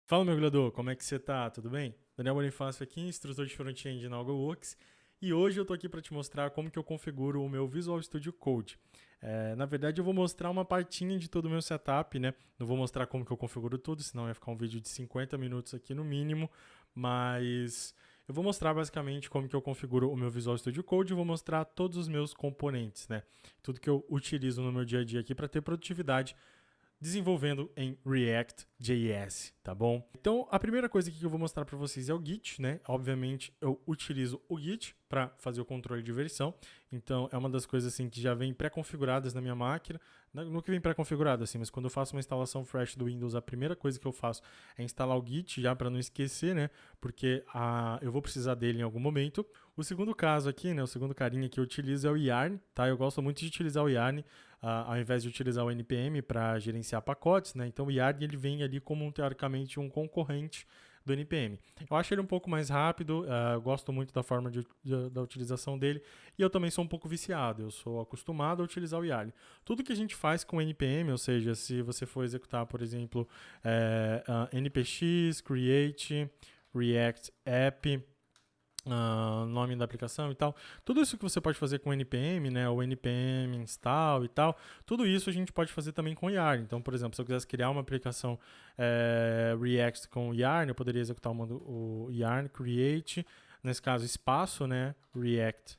Fala, mergulhador, como é que você tá? Tudo bem? Daniel Bonifácio aqui, instrutor de front-end na AlgoWorks, e hoje eu tô aqui para te mostrar como que eu configuro o meu Visual Studio Code. Na verdade, eu vou mostrar uma partinha de todo o meu setup, né? Não vou mostrar como que eu configuro tudo, senão ia ficar um vídeo de 50 minutos aqui no mínimo, mas eu vou mostrar basicamente como que eu configuro o meu Visual Studio Code e vou mostrar todos os meus componentes, né? Tudo que eu utilizo no meu dia a dia aqui para ter produtividade desenvolvendo em React.js, tá bom? Então, a primeira coisa que eu vou mostrar para vocês é o Git, né? Obviamente, eu utilizo o Git para fazer o controle de versão. Então, é uma das coisas assim que já vem pré-configuradas na minha máquina. No que vem pré-configurado assim, mas quando eu faço uma instalação fresh do Windows, a primeira coisa que eu faço é instalar o Git já para não esquecer, né? Porque eu vou precisar dele em algum momento. O segundo caso aqui, né? O segundo carinha que eu utilizo é o Yarn, tá? Eu gosto muito de utilizar o Yarn ao invés de utilizar o NPM para gerenciar pacotes, né? Então o Yarn ele vem ali como teoricamente um concorrente do NPM. Eu acho ele um pouco mais rápido, gosto muito da forma da utilização dele e eu também sou um pouco viciado, eu sou acostumado a utilizar o Yarn. Tudo que a gente faz com o NPM, ou seja, se você for executar, por exemplo, npx, create, react app, nome da aplicação e tal. Tudo isso que você pode fazer com npm, né, o npm install e tal, tudo isso a gente pode fazer também com Yarn. Então, por exemplo, se eu quisesse criar uma aplicação React com Yarn, eu poderia executar o Yarn create, nesse caso espaço, né, React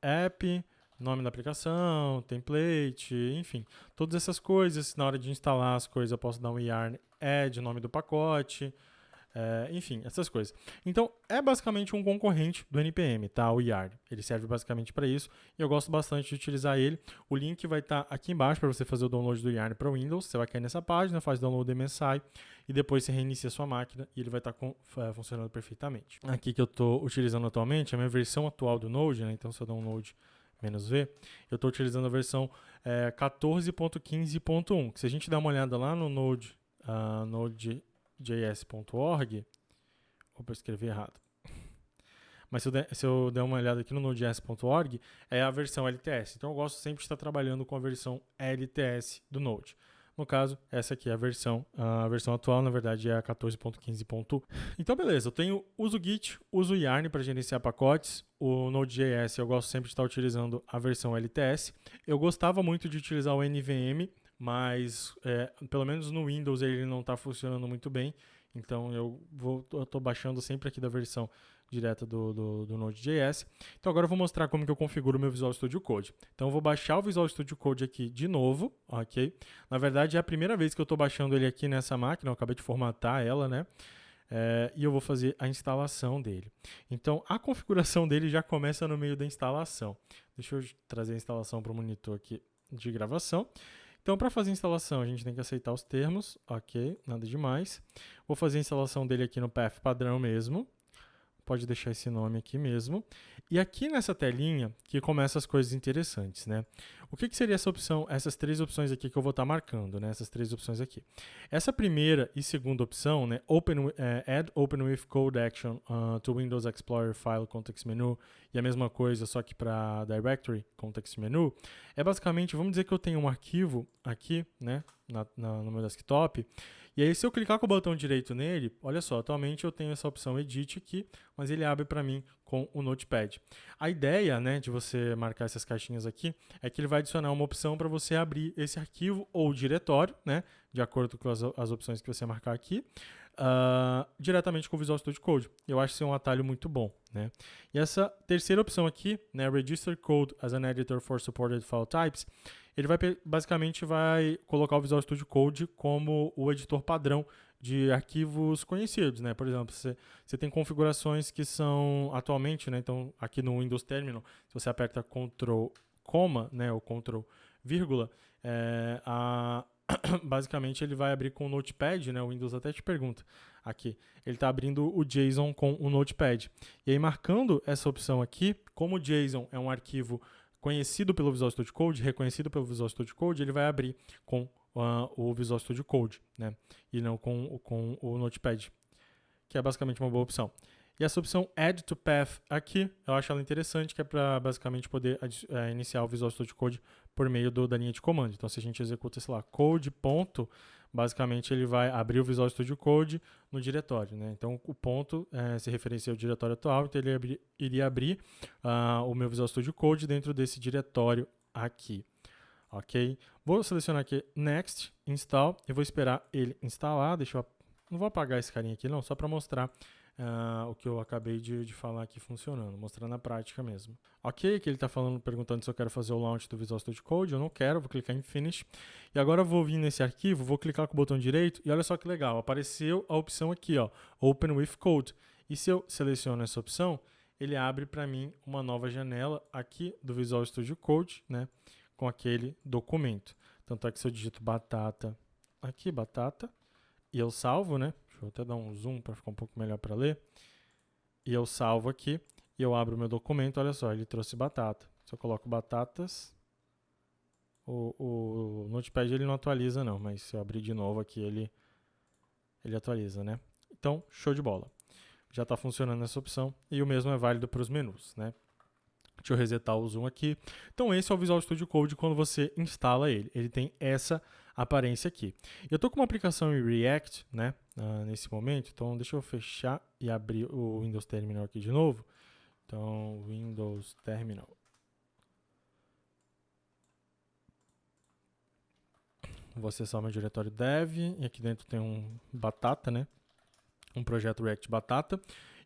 app, nome da aplicação, template, enfim, todas essas coisas. Na hora de instalar as coisas, eu posso dar um yarn add, nome do pacote, enfim, essas coisas. Então, é basicamente um concorrente do NPM, tá? O Yarn. Ele serve basicamente para isso e eu gosto bastante de utilizar ele. O link vai estar aqui embaixo para você fazer o download do Yarn para Windows. Você vai cair nessa página, faz download MSI e depois você reinicia a sua máquina e ele vai estar funcionando perfeitamente. Aqui que eu estou utilizando atualmente é a minha versão atual do Node, né? Então, se eu download -v, eu estou utilizando a versão 14.15.1, que se a gente der uma olhada lá no node.js.org, opa, eu escrevi errado. Mas se eu der uma olhada aqui no node.js.org, é a versão LTS. Então eu gosto sempre de estar trabalhando com a versão LTS do Node. No caso, essa aqui é a versão atual, na verdade é a 14.15.1. Então beleza, uso o Git, uso o Yarn para gerenciar pacotes. O Node.js eu gosto sempre de estar utilizando a versão LTS. Eu gostava muito de utilizar o NVM, mas pelo menos no Windows ele não está funcionando muito bem. Então eu estou baixando sempre aqui da versão direta do Node.js. Então agora eu vou mostrar como que eu configuro o meu Visual Studio Code. Então eu vou baixar o Visual Studio Code aqui de novo, ok? Na verdade é a primeira vez que eu estou baixando ele aqui nessa máquina, eu acabei de formatar ela, né? E eu vou fazer a instalação dele. Então a configuração dele já começa no meio da instalação. Deixa eu trazer a instalação para o monitor aqui de gravação. Então, para fazer a instalação, a gente tem que aceitar os termos, ok, nada demais. Vou fazer a instalação dele aqui no path padrão mesmo. Pode deixar esse nome aqui mesmo. E aqui nessa telinha que começam as coisas interessantes, né? O que seria essa opção, essas três opções aqui que eu vou estar marcando, né? Essas três opções aqui. Essa primeira e segunda opção, né? Add Open with Code Action to Windows Explorer File Context Menu e a mesma coisa, só que para Directory Context Menu, é basicamente, vamos dizer que eu tenho um arquivo aqui, né? No meu desktop. E aí, se eu clicar com o botão direito nele, olha só, atualmente eu tenho essa opção Edit aqui, mas ele abre para mim com o Notepad. A ideia, né, de você marcar essas caixinhas aqui é que ele vai adicionar uma opção para você abrir esse arquivo ou diretório, né, de acordo com as opções que você marcar aqui, diretamente com o Visual Studio Code. Eu acho que isso é um atalho muito bom, né? E essa terceira opção aqui, né, Register Code as an Editor for Supported File Types, ele basicamente vai colocar o Visual Studio Code como o editor padrão de arquivos conhecidos, né? Por exemplo, você tem configurações que são atualmente, né? Então, aqui no Windows Terminal, se você aperta Ctrl, né? Ou Ctrl, vírgula, basicamente ele vai abrir com o Notepad, né? O Windows até te pergunta aqui. Ele está abrindo o JSON com o Notepad. E aí, marcando essa opção aqui, como o JSON é um arquivo conhecido pelo Visual Studio Code, reconhecido pelo Visual Studio Code, ele vai abrir com o Visual Studio Code, né? E não com o Notepad, que é basicamente uma boa opção. E essa opção Add to Path aqui, eu acho ela interessante, que é para basicamente poder iniciar o Visual Studio Code por meio da linha de comando. Então, se a gente executa, sei lá, code ponto, basicamente ele vai abrir o Visual Studio Code no diretório, né? Então, o ponto se referencia ao diretório atual, então ele iria abrir o meu Visual Studio Code dentro desse diretório aqui. Ok? Vou selecionar aqui Next, Install, e vou esperar ele instalar. Não vou apagar esse carinha aqui não, só para mostrar o que eu acabei de falar aqui funcionando, mostrar na prática mesmo. Ok, que ele está perguntando se eu quero fazer o launch do Visual Studio Code, eu não quero, vou clicar em Finish. E agora eu vou vir nesse arquivo, vou clicar com o botão direito e olha só que legal, apareceu a opção aqui, ó, Open with Code. E se eu seleciono essa opção, ele abre para mim uma nova janela aqui do Visual Studio Code, né, com aquele documento. Tanto é que se eu digito batata, aqui batata, e eu salvo, né, deixa eu até dar um zoom para ficar um pouco melhor para ler, e eu salvo aqui, e eu abro o meu documento, olha só, ele trouxe batata. Se eu coloco batatas, o Notepad ele não atualiza não, mas se eu abrir de novo aqui, ele atualiza, né. Então, show de bola. Já está funcionando essa opção, e o mesmo é válido para os menus, né. Deixa eu resetar o zoom aqui. Então esse é o Visual Studio Code quando você instala ele. Ele tem essa aparência aqui. Eu estou com uma aplicação em React, né, nesse momento. Então deixa eu fechar e abrir o Windows Terminal aqui de novo. Então Windows Terminal. Vou acessar o meu diretório dev. E aqui dentro tem um Batata, né, um projeto React Batata.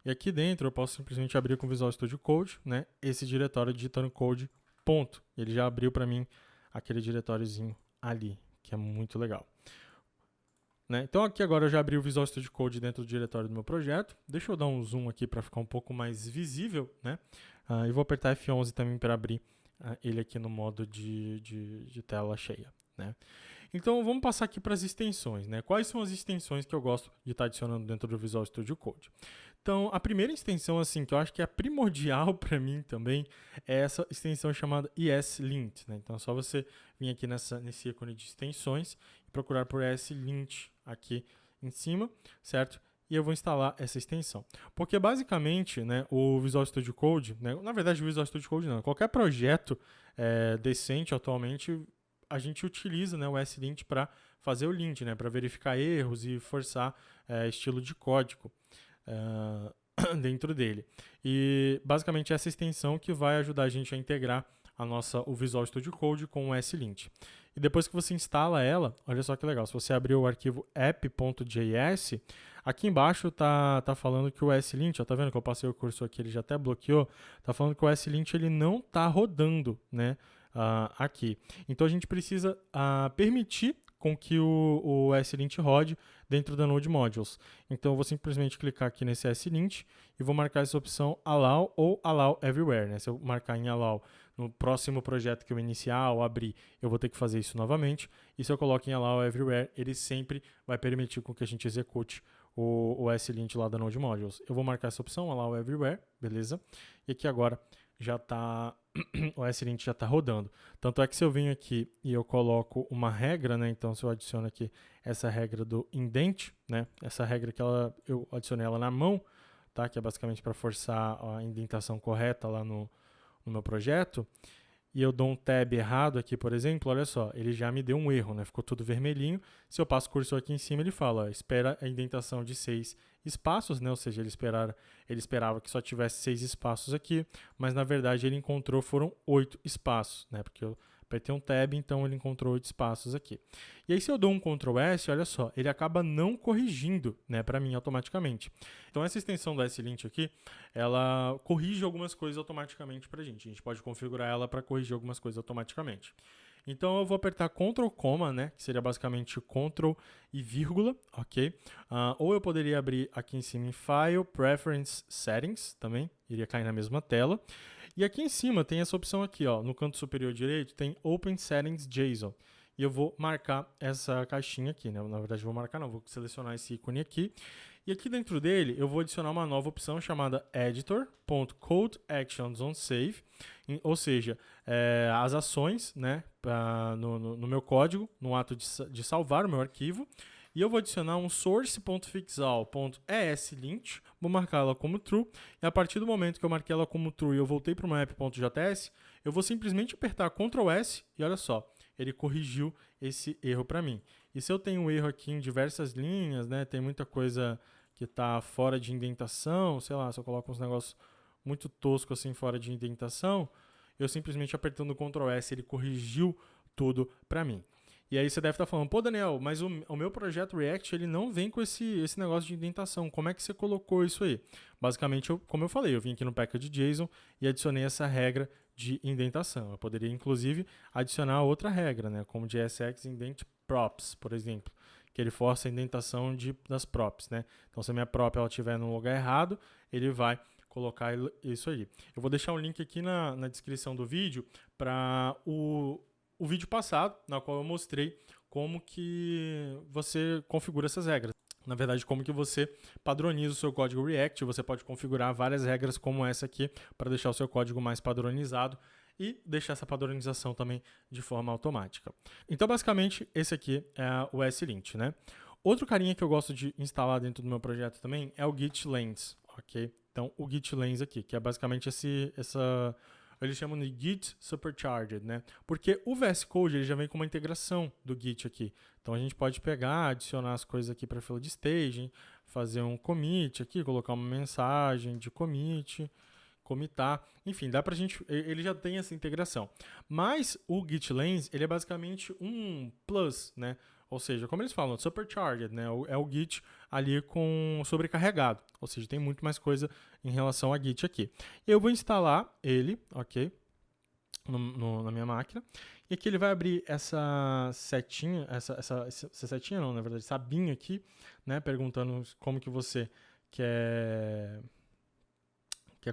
E aqui dentro eu posso simplesmente abrir com o Visual Studio Code, né, esse diretório digitando code, ponto. Ele já abriu para mim aquele diretóriozinho ali, que é muito legal. Né? Então aqui agora eu já abri o Visual Studio Code dentro do diretório do meu projeto. Deixa eu dar um zoom aqui para ficar um pouco mais visível, né? E vou apertar F11 também para abrir ele aqui no modo de tela cheia, né? Então vamos passar aqui para as extensões, né? Quais são as extensões que eu gosto de estar adicionando dentro do Visual Studio Code? Então, a primeira extensão, assim, que eu acho que é primordial para mim também, é essa extensão chamada ESLint, né? Então, é só você vir aqui nesse ícone de extensões e procurar por ESLint aqui em cima, certo? E eu vou instalar essa extensão. Porque, basicamente, né, o Visual Studio Code, né, na verdade, o Visual Studio Code não, qualquer projeto decente atualmente, a gente utiliza, né, o ESLint para fazer o lint, né, para verificar erros e forçar estilo de código dentro dele. E basicamente essa extensão que vai ajudar a gente a integrar o Visual Studio Code com o ESLint. E depois que você instala ela, olha só que legal, se você abrir o arquivo app.js, aqui embaixo tá falando que o ESLint, ó, tá vendo que eu passei o cursor aqui, ele já até bloqueou, tá falando que o ESLint ele não tá rodando, né, aqui. Então a gente precisa permitir com que o ESLint rode dentro da Node Modules. Então eu vou simplesmente clicar aqui nesse ESLint e vou marcar essa opção Allow ou Allow Everywhere, né? Se eu marcar em Allow no próximo projeto que eu iniciar ou abrir, eu vou ter que fazer isso novamente. E se eu coloco em Allow Everywhere, ele sempre vai permitir com que a gente execute o ESLint lá da Node Modules. Eu vou marcar essa opção Allow Everywhere, beleza? E aqui agora já está o ESLint já está rodando. Tanto é que se eu venho aqui e eu coloco uma regra, né? Então se eu adiciono aqui essa regra do indent, né? Essa regra que eu adicionei ela na mão, tá? Que é basicamente para forçar a indentação correta lá no meu projeto. E eu dou um tab errado aqui, por exemplo, olha só, ele já me deu um erro, né? Ficou tudo vermelhinho. Se eu passo o cursor aqui em cima, ele fala, ó, espera a indentação de 6 espaços, né? Ou seja, ele esperava que só tivesse 6 espaços aqui, mas na verdade ele encontrou, foram 8 espaços, né? Porque eu apertei um tab, então ele encontrou 8 espaços aqui. E aí se eu dou um Ctrl S, olha só, ele acaba não corrigindo, né, para mim automaticamente. Então essa extensão do ESLint aqui, ela corrige algumas coisas automaticamente pra gente. A gente pode configurar ela para corrigir algumas coisas automaticamente. Então eu vou apertar Ctrl, né, que seria basicamente Ctrl e vírgula, ok? Ou eu poderia abrir aqui em cima em File, Preference, Settings, também iria cair na mesma tela. E aqui em cima tem essa opção aqui, ó, no canto superior direito tem Open Settings JSON. E eu vou marcar essa caixinha aqui, né? Na verdade, vou marcar não, vou selecionar esse ícone aqui. E aqui dentro dele, eu vou adicionar uma nova opção chamada Editor.CodeActionsOnSave, ou seja, as ações, né, no meu código, no ato de salvar o meu arquivo. E eu vou adicionar um source.fixal.eslint, vou marcar ela como true, e a partir do momento que eu marquei ela como true e eu voltei para o meu app.js, eu vou simplesmente apertar Ctrl S e olha só, ele corrigiu esse erro para mim. E se eu tenho um erro aqui em diversas linhas, né, tem muita coisa que está fora de indentação, sei lá, se eu coloco uns negócios muito toscos assim fora de indentação, eu simplesmente apertando Ctrl S, ele corrigiu tudo para mim. E aí você deve estar falando, pô Daniel, mas o meu projeto React ele não vem com esse negócio de indentação, como é que você colocou isso aí? Basicamente, como eu falei, eu vim aqui no package.json e adicionei essa regra de indentação. Eu poderia inclusive adicionar outra regra, né, como JSX indent props, por exemplo, que ele força a indentação das props, né? Então se a minha prop estiver no lugar errado, ele vai colocar isso aí. Eu vou deixar um link aqui na descrição do vídeo para o vídeo passado, na qual eu mostrei como que você configura essas regras. Na verdade, como que você padroniza o seu código React. Você pode configurar várias regras como essa aqui para deixar o seu código mais padronizado e deixar essa padronização também de forma automática. Então, basicamente, esse aqui é o ESLint, né? Outro carinha que eu gosto de instalar dentro do meu projeto também é o Git Lens, ok? Então, o Git Lens aqui, que é basicamente eles chamam de Git Supercharged, né? Porque o VS Code ele já vem com uma integração do Git aqui. Então a gente pode pegar, adicionar as coisas aqui para a fila de staging, fazer um commit aqui, colocar uma mensagem de commit, commitar, enfim, dá pra gente, ele já tem essa integração. Mas o Git Lens, ele é basicamente um plus, né? Ou seja, como eles falam, supercharged, né? É o Git ali com sobrecarregado. Ou seja, tem muito mais coisa em relação a Git aqui. Eu vou instalar ele, ok? Na minha máquina. E aqui ele vai abrir essa setinha, essa setinha não, na verdade, essa abinha aqui, né? Perguntando como que você quer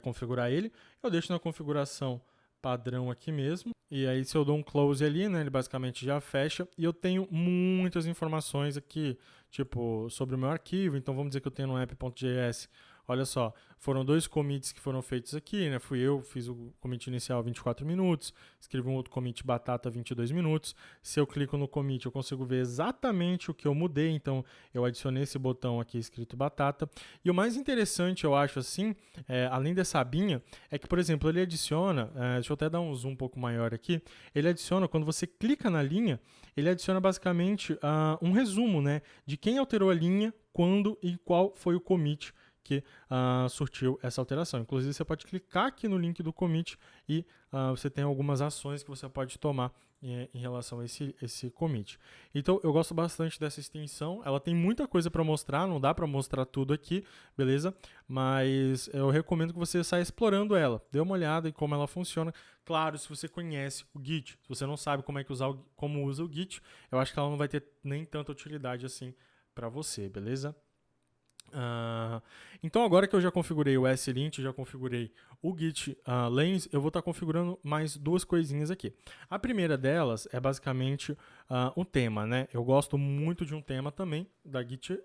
configurar ele. Eu deixo na configuração padrão aqui mesmo. E aí se eu dou um close ali, né, ele basicamente já fecha. E eu tenho muitas informações aqui, tipo, sobre o meu arquivo. Então vamos dizer que eu tenho no app.js. Olha só, foram 2 commits que foram feitos aqui, né? Fiz o commit inicial 24 minutos, escrevi um outro commit batata 22 minutos. Se eu clico no commit, eu consigo ver exatamente o que eu mudei. Então, eu adicionei esse botão aqui escrito batata. E o mais interessante, eu acho assim, além dessa abinha, é que, por exemplo, ele adiciona, deixa eu até dar um zoom um pouco maior aqui, ele adiciona, quando você clica na linha, ele adiciona basicamente um resumo, né, de quem alterou a linha, quando e qual foi o commit que surtiu essa alteração. Inclusive, você pode clicar aqui no link do commit e você tem algumas ações que você pode tomar em relação a esse commit. Então, eu gosto bastante dessa extensão. Ela tem muita coisa para mostrar, não dá para mostrar tudo aqui, beleza? Mas eu recomendo que você saia explorando ela. Dê uma olhada em como ela funciona. Claro, se você conhece o Git, se você não sabe como usa o Git, eu acho que ela não vai ter nem tanta utilidade assim para você, beleza? Então agora que eu já configurei o ESLint, já configurei o Git Lens, eu vou estar configurando mais 2 coisinhas aqui. A primeira delas é basicamente o tema, né? Eu gosto muito de um tema também da Git,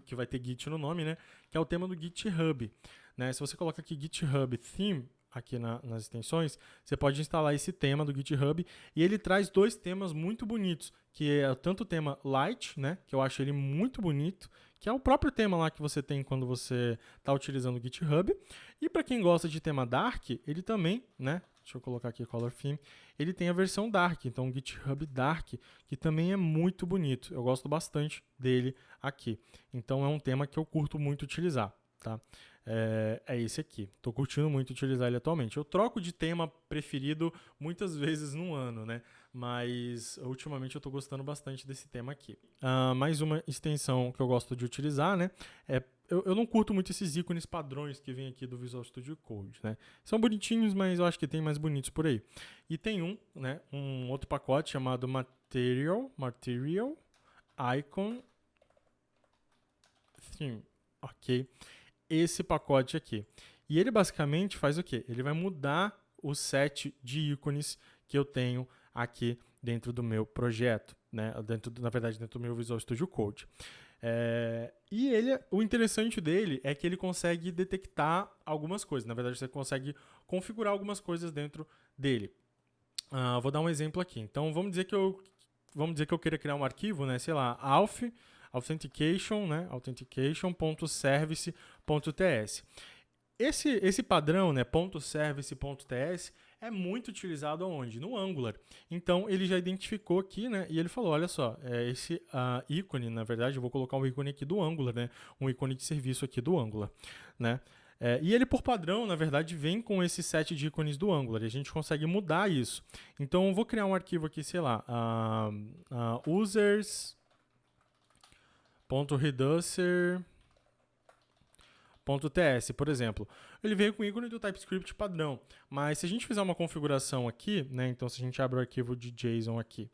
que vai ter Git no nome, né? Que é o tema do GitHub, né? Se você coloca aqui GitHub Theme aqui nas extensões, você pode instalar esse tema do GitHub e ele traz 2 temas muito bonitos, que é tanto o tema Light, né? Que eu acho ele muito bonito, que é o próprio tema lá que você tem quando você está utilizando o GitHub. E para quem gosta de tema Dark, ele também, né? Deixa eu colocar aqui Color Theme. Ele tem a versão Dark, então o GitHub Dark, que também é muito bonito. Eu gosto bastante dele aqui. Então é um tema que eu curto muito utilizar, tá? É esse aqui. Estou curtindo muito utilizar ele atualmente. Eu troco de tema preferido muitas vezes no ano, né? Mas ultimamente eu estou gostando bastante desse tema aqui. Mais uma extensão que eu gosto de utilizar, né? Eu não curto muito esses ícones padrões que vem aqui do Visual Studio Code, né? São bonitinhos, mas eu acho que tem mais bonitos por aí. E tem um outro pacote chamado Material Icon Theme, ok? Esse pacote aqui. E ele basicamente faz o quê? Ele vai mudar o set de ícones que eu tenho aqui dentro do meu projeto, né? Na verdade, dentro do meu Visual Studio Code. E o interessante dele é que ele consegue detectar algumas coisas. Na verdade, você consegue configurar algumas coisas dentro dele. Vou dar um exemplo aqui. Então, vamos dizer que eu queira criar um arquivo, né? Sei lá, alf authentication, né? authentication.service.ts. Esse padrão, né, .service.ts, é muito utilizado aonde? No Angular. Então, ele já identificou aqui, né, e ele falou, olha só, esse ícone, na verdade, eu vou colocar um ícone aqui do Angular, né, um ícone de serviço aqui do Angular, né. E ele, por padrão, na verdade, vem com esse set de ícones do Angular, e a gente consegue mudar isso. Então, eu vou criar um arquivo aqui, sei lá, users.reducer.ts, por exemplo. Ele veio com o ícone do TypeScript padrão, mas se a gente fizer uma configuração aqui, né, então se a gente abre o arquivo de JSON aqui,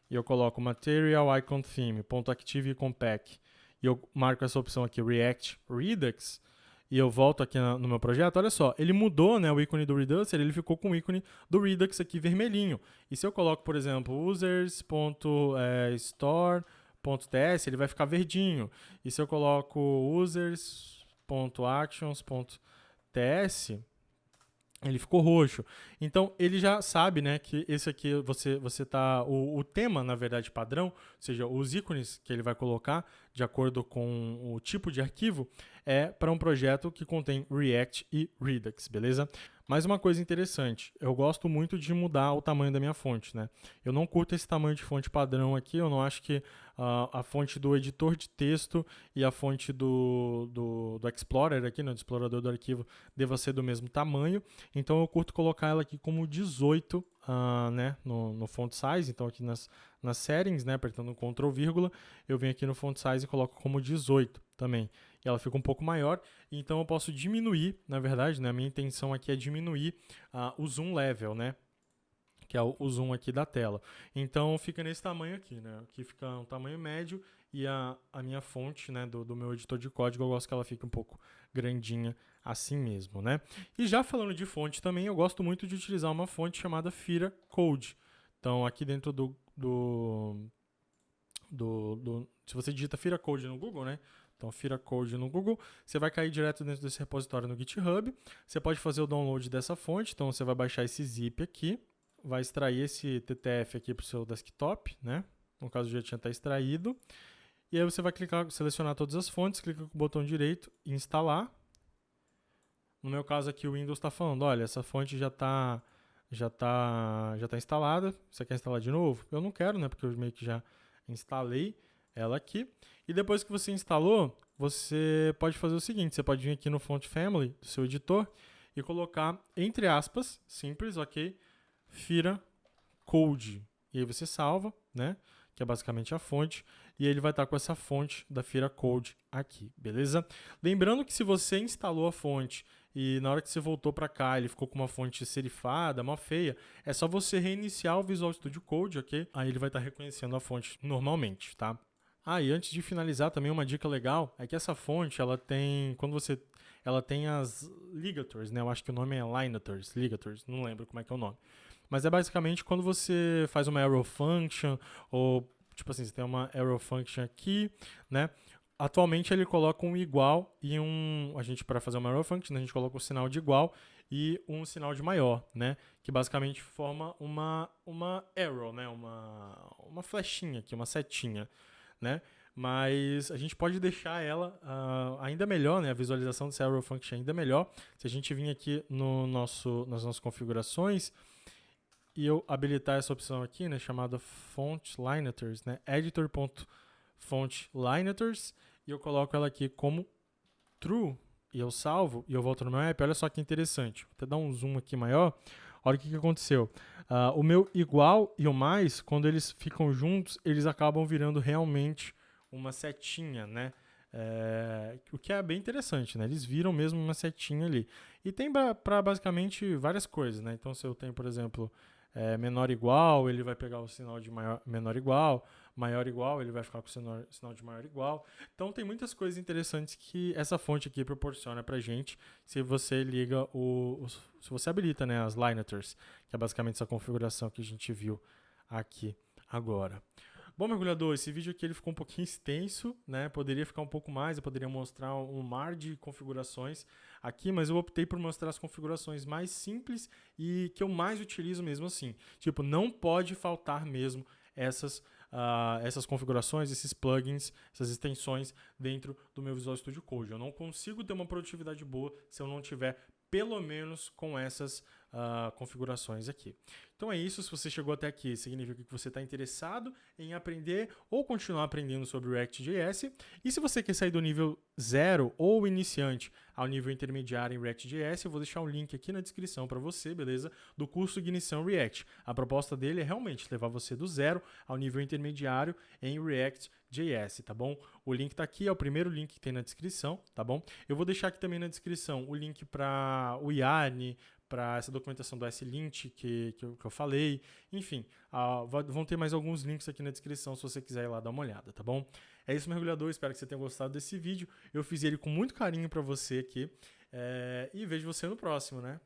e eu coloco material icon theme, .active compact, e eu marco essa opção aqui, React Redux, e eu volto aqui no meu projeto, olha só, ele mudou, né, o ícone do Reducer, ele ficou com o ícone do Redux aqui vermelhinho. E se eu coloco, por exemplo, users.store.ts, ele vai ficar verdinho. E se eu coloco users.actions.ts, ele ficou roxo. Então, ele já sabe, né, que esse aqui você tá... O tema, na verdade, padrão, ou seja, os ícones que ele vai colocar, de acordo com o tipo de arquivo, é para um projeto que contém React e Redux, beleza? Mais uma coisa interessante, eu gosto muito de mudar o tamanho da minha fonte, né? Eu não curto esse tamanho de fonte padrão aqui, eu não acho que a fonte do editor de texto e a fonte do Explorer aqui, né, do explorador do arquivo, deva ser do mesmo tamanho. Então eu curto colocar ela aqui como 18, né, no font size. Então aqui nas settings, né, apertando Ctrl vírgula, eu venho aqui no font size e coloco como 18 também. E ela fica um pouco maior, então eu posso diminuir, na verdade, né, a minha intenção aqui é diminuir o zoom level, né, que é o zoom aqui da tela. Então fica nesse tamanho aqui, né, aqui fica um tamanho médio, e a minha fonte, né, do meu editor de código, eu gosto que ela fique um pouco grandinha assim mesmo, né. E já falando de fonte também, eu gosto muito de utilizar uma fonte chamada Fira Code. Então aqui dentro se você digita Fira Code no Google, né, então, Fira Code no Google, você vai cair direto dentro desse repositório no GitHub. Você pode fazer o download dessa fonte, então você vai baixar esse zip aqui, vai extrair esse TTF aqui para o seu desktop, né? No caso já tinha até extraído. E aí você vai clicar, selecionar todas as fontes, clica com o botão direito e instalar. No meu caso aqui o Windows está falando, olha, essa fonte já tá instalada, você quer instalar de novo? Eu não quero, né? Porque eu meio que já instalei ela aqui. E depois que você instalou, você pode fazer o seguinte, você pode vir aqui no Font Family do seu editor e colocar, entre aspas, simples, ok, Fira Code. E aí você salva, né, que é basicamente a fonte, e ele vai estar com essa fonte da Fira Code aqui, beleza? Lembrando que se você instalou a fonte e na hora que você voltou para cá ele ficou com uma fonte serifada, mó feia, é só você reiniciar o Visual Studio Code, ok? Aí ele vai estar reconhecendo a fonte normalmente, tá? E antes de finalizar também uma dica legal é que essa fonte, ela tem as ligatures, né? Eu acho que o nome é ligatures, não lembro como é que é o nome. Mas é basicamente quando você faz uma arrow function, ou tipo assim, você tem uma arrow function aqui, né? Atualmente ele coloca um igual e para fazer uma arrow function, a gente coloca um sinal de igual e um sinal de maior, né? Que basicamente forma uma arrow, né? Uma flechinha aqui, uma setinha, né? Mas a gente pode deixar ela ainda melhor, né? A visualização dessa arrow function ainda melhor. Se a gente vir aqui nas nossas configurações e eu habilitar essa opção aqui, né? Chamada Font Lineators, né? Editor.FontLineators, e eu coloco ela aqui como true, e eu salvo, e eu volto no meu app. Olha só que interessante. Vou até dar um zoom aqui maior. Olha o que aconteceu. O meu igual e o mais, quando eles ficam juntos, eles acabam virando realmente uma setinha, né? O que é bem interessante, né? Eles viram mesmo uma setinha ali. E tem para basicamente várias coisas, né? Então, se eu tenho, por exemplo, menor igual, ele vai pegar o sinal de menor igual, maior igual, ele vai ficar com o sinal de maior igual. Então tem muitas coisas interessantes que essa fonte aqui proporciona pra gente se você liga se você habilita, né, as lineators, que é basicamente essa configuração que a gente viu aqui agora. Bom, mergulhador, esse vídeo aqui ele ficou um pouquinho extenso, né? Poderia ficar um pouco mais, eu poderia mostrar um mar de configurações aqui, mas eu optei por mostrar as configurações mais simples e que eu mais utilizo mesmo assim. Tipo, não pode faltar mesmo essas essas configurações, esses plugins, essas extensões dentro do meu Visual Studio Code. Eu não consigo ter uma produtividade boa se eu não tiver pelo menos com essas configurações aqui. Então é isso, se você chegou até aqui, significa que você está interessado em aprender ou continuar aprendendo sobre o React.js. E se você quer sair do nível 0 ou iniciante ao nível intermediário em React.js, eu vou deixar um link aqui na descrição para você, beleza? Do curso de Ignição React. A proposta dele é realmente levar você do 0 ao nível intermediário em React.js, tá bom? O link tá aqui, é o primeiro link que tem na descrição, tá bom? Eu vou deixar aqui também na descrição o link para o Yarn, para essa documentação do S-Lint que eu falei. Enfim, vão ter mais alguns links aqui na descrição se você quiser ir lá dar uma olhada, tá bom? É isso, mergulhador. Espero que você tenha gostado desse vídeo. Eu fiz ele com muito carinho para você aqui. E vejo você no próximo, né?